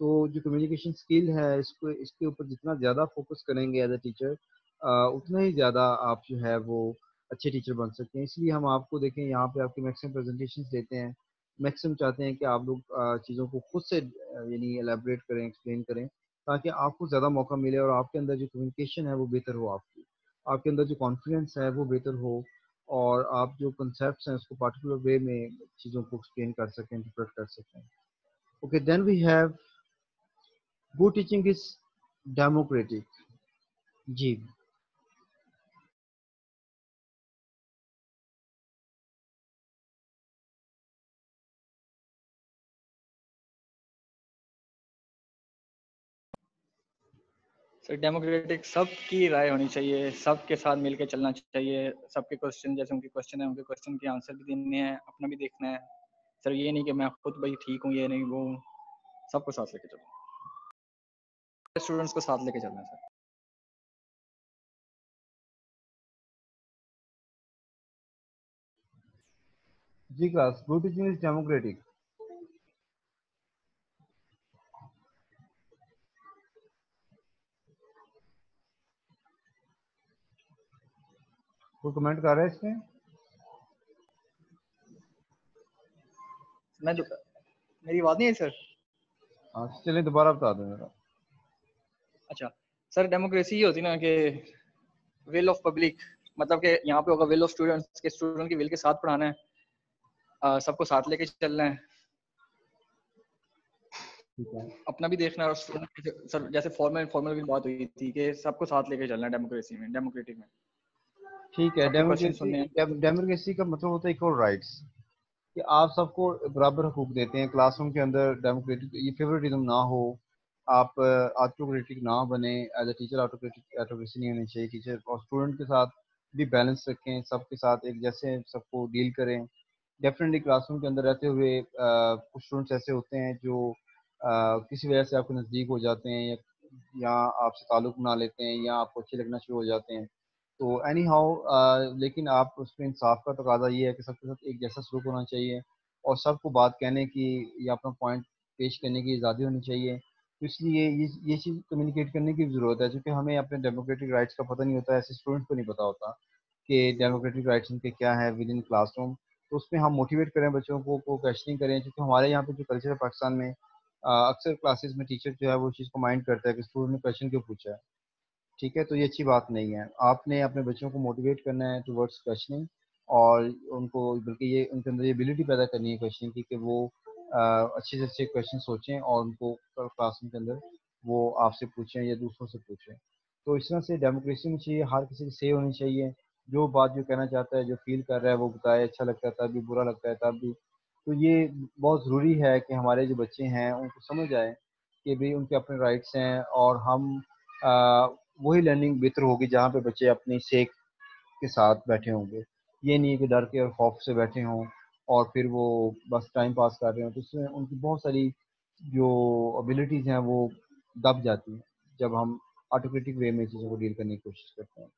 तो जो कम्युनिकेशन स्किल है इसको इसके ऊपर जितना ज़्यादा फोकस करेंगे एज अ टीचर, उतना ही ज़्यादा आप जो है वो अच्छे टीचर बन सकते हैं. इसलिए हम आपको देखें यहाँ पे आपके मैक्सिमम प्रेजेंटेशन देते हैं. मैक्सिमम चाहते हैं कि आप लोग चीज़ों को खुद से यानी एलेबरेट करें, एक्सप्लेन करें, ताकि आपको ज़्यादा मौका मिले और आपके अंदर जो कम्युनिकेशन है वो बेहतर हो, आपकी आपके अंदर जो कॉन्फिडेंस है वो बेहतर हो, और आप जो कंसेप्ट हैं उसको पार्टिकुलर वे में चीज़ों को एक्सप्लेन कर सकें, इंटरप्रेट कर सकें. Okay, then we have good teaching is democratic. जी. सर डेमोक्रेटिक सबकी राय होनी चाहिए, सबके साथ मिलके चलना चाहिए. सबके क्वेश्चन जैसे उनके क्वेश्चन है, उनके क्वेश्चन के आंसर भी देने हैं, अपना भी देखना है. सर ये नहीं कि मैं खुद भाई ठीक हूँ, ये नहीं वो हूँ. सबको साथ लेके चलो, स्टूडेंट्स को साथ लेके चलना है सर. जी class, good teaching is democratic. कोई कमेंट कर रहा है इसमें? मैं मेरी बात नहीं है सर. हाँ, चलिए दोबारा बता दो मेरा. अच्छा सर, डेमोक्रेसी ये होती ना कि विल ऑफ पब्लिक, मतलब कि यहाँ पे होगा विल ऑफ स्टूडेंट्स के स्टूडेंट की विल के साथ पढ़ाना है, सबको साथ लेके चलना है, ठीक है. अपना भी देखना है और स्टूडेंट. सर जैसे फॉर्मल फॉर्मल की बात हुई थी कि सबको साथ लेके चलना है डेमोक्रेसी में, डेमोक्रेटिक में ठीक है. सबके क्वेश्चन डेमोक्रेसी, सुनने हैं. डेमोक्रेसी का मतलब होता है इक्वल राइट्स, कि आप सबको बराबर हकूक देते हैं. क्लासरूम के अंदर डेमोक्रेटिक ये फेवरेटिज्म ना हो, आप ऑटोक्रेटिक ना बने. As a teacher autocratic autocracy नहीं होनी चाहिए. टीचर और स्टूडेंट के साथ भी बैलेंस रखें, सबके साथ एक जैसे सबको डील करें. डेफिनेटली क्लासरूम के अंदर रहते हुए कुछ स्टूडेंट्स ऐसे होते हैं जो किसी वजह से आपके नज़दीक हो जाते हैं, या आपसे ताल्लुक़ बना लेते हैं, या आपको अच्छे लगना शुरू हो जाते हैं. तो एनी हाउ लेकिन आप उसमें इंसाफ का तकाजा ये है कि सबके साथ एक जैसा सलूक होना चाहिए, और सबको बात कहने की या अपना पॉइंट पेश करने की आज़ादी होनी चाहिए. तो इसलिए ये चीज़ कम्युनिकेट करने की ज़रूरत है, क्योंकि हमें अपने डेमोक्रेटिक राइट्स का पता नहीं होता, ऐसे स्टूडेंट्स को नहीं पता होता कि डेमोक्रेटिक राइट्स उनके क्या है विद इन क्लासरूम. तो उसमें हम मोटिवेट करें बच्चों को क्वेश्चनिंग करें, क्योंकि हमारे यहाँ पे जो कल्चर है पाकिस्तान में, अक्सर क्लासेस में टीचर जो है वो चीज़ को माइंड करता है कि स्टूडेंट ने क्वेश्चन क्यों पूछा है. ठीक है, तो ये अच्छी बात नहीं है. आपने अपने बच्चों को मोटिवेट करना है टुवर्ड्स क्वेश्चनिंग, और उनको बल्कि ये उनके अंदर ये एबिलिटी पैदा करनी है क्वेश्चनिंग की, कि वो अच्छे से अच्छे क्वेश्चन सोचें और उनको क्लासरूम के अंदर वो आपसे पूछें या दूसरों से पूछें. तो इस तरह से डेमोक्रेसी में चाहिए, हर किसी की से होनी चाहिए. जो बात जो कहना चाहता है, जो फील कर रहा है वो बताए. अच्छा लगता है तब भी, बुरा लगता है तब भी. तो ये बहुत ज़रूरी है कि हमारे जो बच्चे हैं उनको समझ आए कि भाई उनके अपने राइट्स हैं, और हम वही लर्निंग बेहतर होगी जहाँ पे बच्चे अपनी सेक के साथ बैठे होंगे. ये नहीं है कि डर के और खौफ से बैठे हों और फिर वो बस टाइम पास कर रहे हो. तो इसमें उनकी बहुत सारी जो एबिलिटीज़ हैं वो दब जाती हैं जब हम ऑटोक्रेटिक वे में चीज़ों को डील करने की कोशिश करते हैं.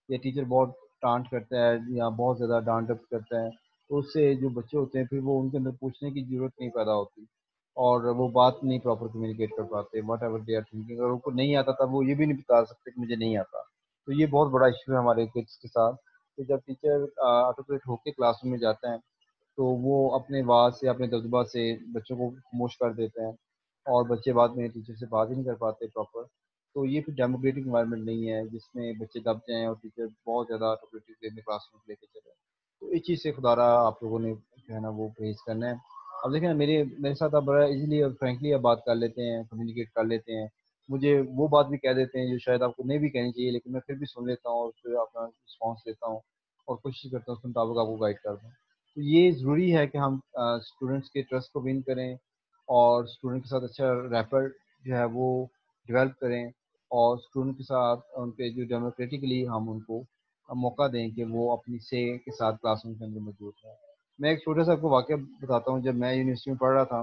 या टीचर बहुत डांट करता है या बहुत ज़्यादा डांट डप करता है, तो उससे जो बच्चे होते हैं फिर वो उनके अंदर पूछने की ज़रूरत नहीं पैदा होती, और वो बात नहीं प्रॉपर कम्युनिकेट कर पाते. Whatever they are thinking, अगर उनको नहीं आता तब वो ये भी नहीं बता सकते कि मुझे नहीं आता. तो ये बहुत बड़ा इशू है हमारे किड्स के साथ. तो जब टीचर ऑटोक्रेट होकर क्लासरूम में जाता है तो वो अपने आवाज़ से, अपने दबदबा से बच्चों को खामोश कर देते हैं, और बच्चे बाद में टीचर से बात ही नहीं कर पाते प्रॉपर. तो ये फिर डेमोक्रेटिक इन्वायरमेंट नहीं है जिसमें बच्चे दब जाएँ और टीचर बहुत ज़्यादा ऑटोक्रेटिक वे में क्लासरूम लेके चले. तो इस चीज़ से खुदारा आप लोगों ने जो है ना वो परहेज करना है. अब देखें ना, मेरे मेरे साथ आप बड़ा इजीली और फ्रेंकली आप बात कर लेते हैं, कम्युनिकेट कर लेते हैं, मुझे वो बात भी कह देते हैं जो शायद आपको नहीं भी कहनी चाहिए, लेकिन मैं फिर भी सुन लेता हूँ और फिर अपना रिस्पॉन्स देता हूँ और कोशिश करता हूँ उसके मुताबिक आपको गाइड कर दूँ। तो ये ज़रूरी है कि हम स्टूडेंट्स के ट्रस्ट को विन करें और स्टूडेंट के साथ अच्छा रैपर जो है वो डेवलप करें, और स्टूडेंट के साथ उनके जो डेमोक्रेटिकली हम उनको मौका दें कि वो अपनी से के साथ क्लासरूम के अंदर मौजूद हैं। मैं एक छोटा सा आपको वाक़या बताता हूँ। जब मैं यूनिवर्सिटी में पढ़ रहा था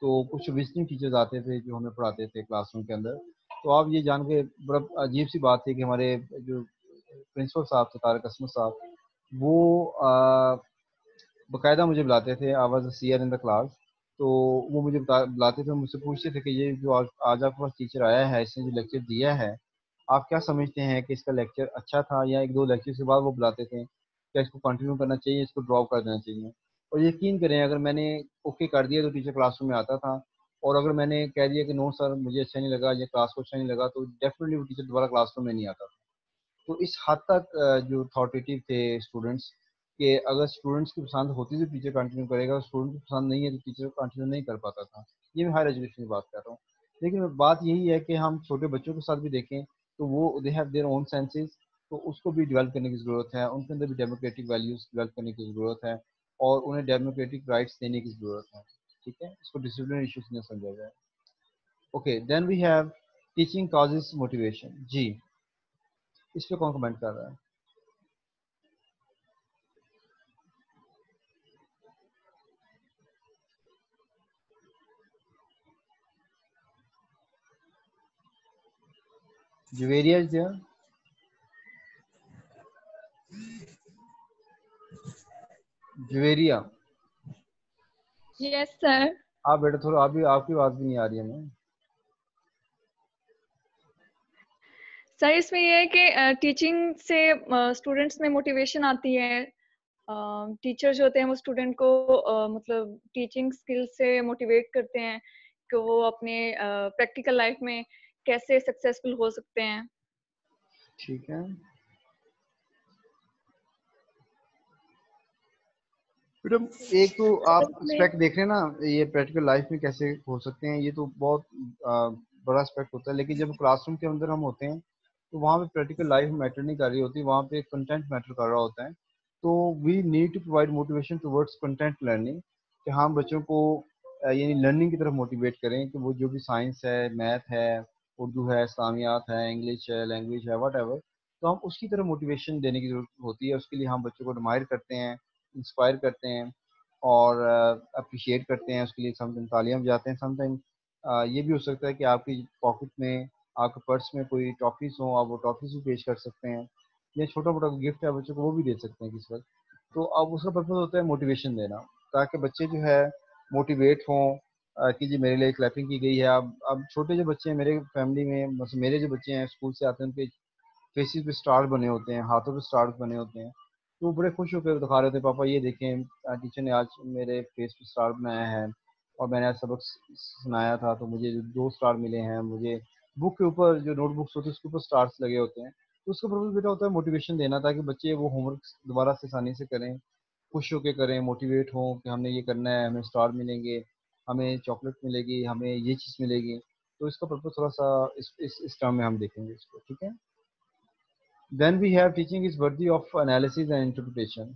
तो कुछ विजिटिंग टीचर्स आते थे जो हमें पढ़ाते थे क्लासरूम के अंदर। तो आप ये जान के बड़ा अजीब सी बात थी कि हमारे जो प्रिंसिपल साहब थे, तारिक असमत साहब, वो बाकायदा मुझे बुलाते थे। I was a seer in the class. तो वो मुझे बुलाते थे, मुझसे पूछते थे कि ये जो आज आपके पास टीचर आया है, इसने जो लेक्चर दिया है, आप क्या समझते हैं कि इसका लेक्चर अच्छा था, या एक दो लेक्चर के बाद वो बुलाते थे क्या इसको कंटिन्यू करना चाहिए, इसको ड्रॉप कर देना चाहिए। और यकीन करें, अगर मैंने ओके कर दिया तो टीचर क्लासरूम में आता था, और अगर मैंने कह दिया कि नो सर मुझे अच्छा नहीं लगा या क्लास को अच्छा नहीं लगा, तो डेफिनेटली वो टीचर दोबारा क्लासरूम में नहीं आता था। तो इस हद तक जो अथॉरिटेटिव थे स्टूडेंट्स, कि अगर स्टूडेंट्स की पसंद होती तो टीचर कंटिन्यू करेगा, स्टूडेंट की पसंद नहीं है तो टीचर कंटिन्यू नहीं कर पाता था। ये मैं हायर एजुकेशन की बात कर रहा हूँ। लेकिन बात यही है कि हम छोटे बच्चों के साथ भी देखें तो वो they have their own senses, तो उसको भी डेवलप करने की ज़रूरत है, उनके अंदर भी डेमोक्रेटिक वैल्यूज़ डेवलप करने की ज़रूरत है, और उन्हें डेमोक्रेटिक राइट्स देने की ज़रूरत है। ठीक है, इसको डिसिप्लिन इशूज में समझा जाए। Okay, then we have teaching causes motivation. जी, इस पे कौन कमेंट कर रहा है? Juveria is there? Juveria, yes sir. आप बेटा थोड़ा, आप भी, आपकी बात भी नहीं आ रही है हमें। सर इसमें ये है कि टीचिंग से स्टूडेंट्स में मोटिवेशन आती है। टीचर जो होते हैं वो स्टूडेंट को मतलब टीचिंग स्किल से मोटिवेट करते हैं कि वो अपने प्रैक्टिकल लाइफ में कैसे सक्सेसफुल हो सकते हैं। ठीक है बेटा, एक तो आप इसमें एस्पेक्ट देख रहे हैं ना, ये प्रैक्टिकल लाइफ में कैसे हो सकते हैं, ये तो बहुत बड़ा एस्पेक्ट होता है। लेकिन जब क्लासरूम के अंदर हम होते हैं तो वहाँ पे प्रैक्टिकल लाइफ मैटर नहीं कर रही होती, वहाँ पे कंटेंट मैटर कर रहा होता है। तो we need to provide motivation towards content learning, कि हम बच्चों को यानी लर्निंग की तरफ मोटिवेट करें, कि वो जो भी साइंस है, मैथ है, उर्दू है, इस्लामियात है, इंग्लिश है, लैंग्वेज है, वट एवर, तो हम उसकी तरफ मोटिवेशन देने की जरूरत होती है। उसके लिए हम बच्चों को एडमायर करते हैं, इंस्पायर करते हैं और अप्रिशिएट करते हैं। उसके लिए समटाइम तालियां बजाते हैं। समटाइम ये भी हो सकता है कि आपकी पॉकेट में, आपके पर्स में कोई टॉफ़ीज़ हो, आप वो टॉफ़ीज़ भी पेश कर सकते हैं, या छोटा मोटा गिफ्ट है बच्चों को वो भी दे सकते हैं किसी वक्त। तो अब उसका पर्पज़ होता है मोटिवेशन देना, ताकि बच्चे जो है मोटिवेट हों कि जी मेरे लिए क्लैपिंग की गई है। अब छोटे जो बच्चे हैं मेरे फैमिली में, बस मेरे जो बच्चे हैं स्कूल से आते हैं, उनके फेसेस पे स्टार बने होते हैं, हाथों पे स्टार बने होते हैं। तो वो बड़े खुश होकर दिखा रहे थे, पापा ये देखें टीचर ने आज मेरे फेस पे स्टार बनाया है, और मैंने आज सबक सुनाया था तो मुझे जो 2 स्टार मिले हैं। मुझे बुक के ऊपर, जो नोटबुक्स होती है उसके ऊपर स्टार्स लगे होते हैं। तो उसका पर्पज बेटा होता है मोटिवेशन देना, ताकि बच्चे वो होमवर्क दोबारा से आसानी से करें, खुश होकर करें, मोटिवेट हों कि हमने ये करना है, हमें स्टार मिलेंगे, हमें चॉकलेट मिलेगी, हमें ये चीज़ मिलेगी। तो इसका पर्पज थोड़ा सा इस टर्म में हम देखेंगे इसको। ठीक है, then we have teaching is worthy of analysis and interpretation.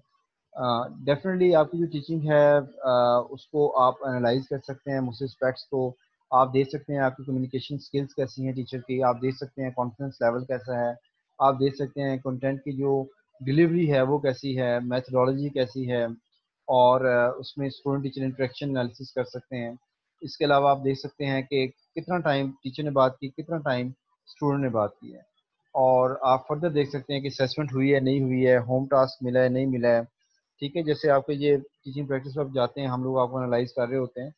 Definitely आपकी जो टीचिंग है उसको आप एनालाइज कर सकते हैं, मुझसे एस्पेक्ट्स को आप देख सकते हैं, आपकी कम्युनिकेशन स्किल्स कैसी हैं टीचर की, आप देख सकते हैं कॉन्फिडेंस लेवल कैसा है, आप देख सकते हैं कंटेंट की जो डिलीवरी है वो कैसी है, मैथडोलॉजी कैसी है, और उसमें स्टूडेंट टीचर इंटरेक्शन एनालिसिस कर सकते हैं। इसके अलावा आप देख सकते हैं कि कितना टाइम टीचर ने बात की, कितना टाइम स्टूडेंट ने बात की है, और आप फर्दर देख सकते हैं कि असेसमेंट हुई है नहीं हुई है, होम टास्क मिला है नहीं मिला है। ठीक है, जैसे आपके ये टीचिंग प्रैक्टिस में आप जाते हैं, हम लोग आपको एनालाइज कर रहे होते हैं,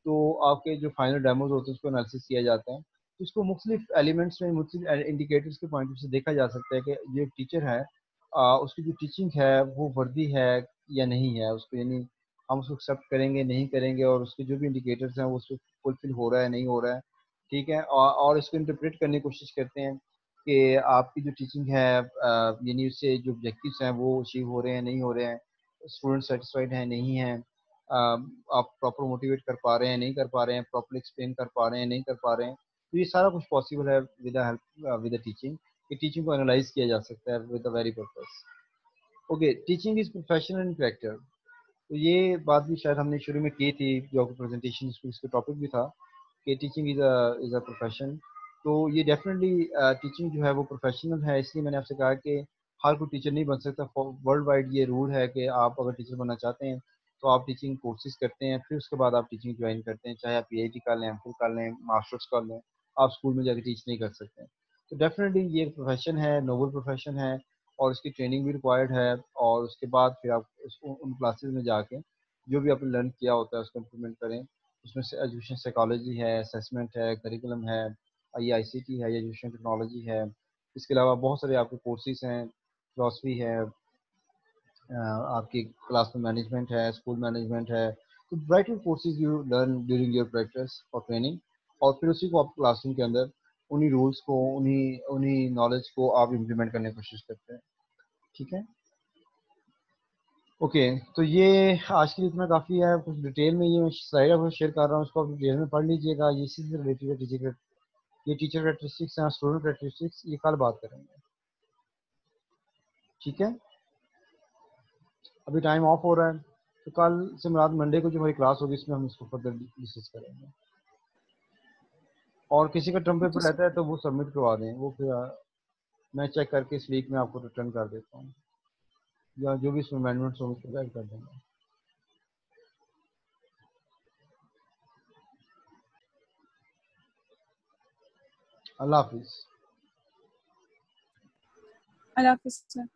तो आपके जो फाइनल डेमोज होते हैं उसको एनालिसिस किया जाता है। तो इसको मुख्तलिफ एलिमेंट्स में, मुख्तलिफ इंडिकेटर्स के पॉइंट से देखा जा सकता है कि ये टीचर है, उसकी जो टीचिंग है वो वर्दी है या नहीं है उसको, यानी हम उसको एक्सेप्ट करेंगे नहीं करेंगे, और उसके जो भी इंडिकेटर्स हैं वो उसको फुलफिल हो रहा है नहीं हो रहा है। ठीक है, और इसको इंटरप्रेट करने की कोशिश करते हैं कि आपकी जो टीचिंग है यानी उससे जो ऑब्जेक्टिव्स हैं वो अचीव हो रहे हैं नहीं हो रहे हैं, स्टूडेंट सेटिस्फाइड हैं नहीं हैं, आप प्रॉपर मोटिवेट कर पा रहे हैं नहीं कर पा रहे हैं, प्रॉपर एक्सप्लेन कर पा रहे हैं नहीं कर पा रहे हैं। तो ये सारा कुछ पॉसिबल है विद हेल्प विद टीचिंग, कि टीचिंग को एनालाइज किया जा सकता है with a very purpose. Okay, teaching is professional in character. तो ये बात भी शायद हमने शुरू में की थी, जो प्रेजेंटेशन इसका टॉपिक भी था कि टीचिंग इज़ अ प्रोफेशन। तो ये डेफिनेटली टीचिंग जो है वो प्रोफेशनल है, इसलिए मैंने आपसे कहा कि हर कोई टीचर नहीं बन सकता। वर्ल्ड वाइड ये रूल है कि आप अगर टीचर बनना चाहते हैं तो आप टीचिंग कोर्सेज करते हैं, फिर उसके बाद आप टीचिंग ज्वाइन करते हैं, चाहे आप PhD कर लें, MPhil कर लें, मास्टर्स कर लें, आप स्कूल में जाकर टीच नहीं कर सकते। तो डेफिनेटली ये प्रोफेशन है, नोबल प्रोफेशन है, और इसकी ट्रेनिंग भी रिक्वायर्ड है, और उसके बाद फिर आप उन क्लासेस में जाके जो भी आपने लर्न किया होता है उसको इम्प्लीमेंट करें। उसमें से एजुकेशन साइकोलॉजी है, असेसमेंट है, करिकुलम है, ICT है, एजुकेशन टेक्नोलॉजी है। इसके अलावा बहुत सारे आपके कोर्सेज हैं, फिलॉसफी है, आपकी क्लास में मैनेजमेंट है, स्कूल मैनेजमेंट है। तो variety of courses you learn during your practice और ट्रेनिंग, और फिर उसी को आप क्लासरूम के अंदर उन्हीं रूल्स को, उन्हीं उन्हीं नॉलेज को आप इम्प्लीमेंट करने की कोशिश करते हैं। ठीक है, ओके। तो ये आज के लिए इतना काफ़ी है। कुछ डिटेल में ये मैं स्लाइड आपको शेयर कर रहा हूँ, उसको आप डिटेल में पढ़ लीजिएगा। ये इसी से रिलेटेड है, टीचर कैरेक्टरिस्टिक्स हैं, स्टूडेंट कैरेक्टरिस्टिक्स, ये कल बात करेंगे। ठीक है, अभी टाइम ऑफ हो रहा है, तो कल से मुराद मंडे को जो हमारी क्लास होगी इसमें हम इसको फर्दर डिस्कस करेंगे। और किसी का टर्म पेपर रहता है तो वो सबमिट करवा दें, वो फिर मैं चेक करके इस वीक में आपको रिटर्न कर देता हूँ, या जो भी इसमें अमेंडमेंट्स होंगे उसको ऐड कर देंगे। अल्लाह हाफिज़। अल्लाह हाफिज़ सर।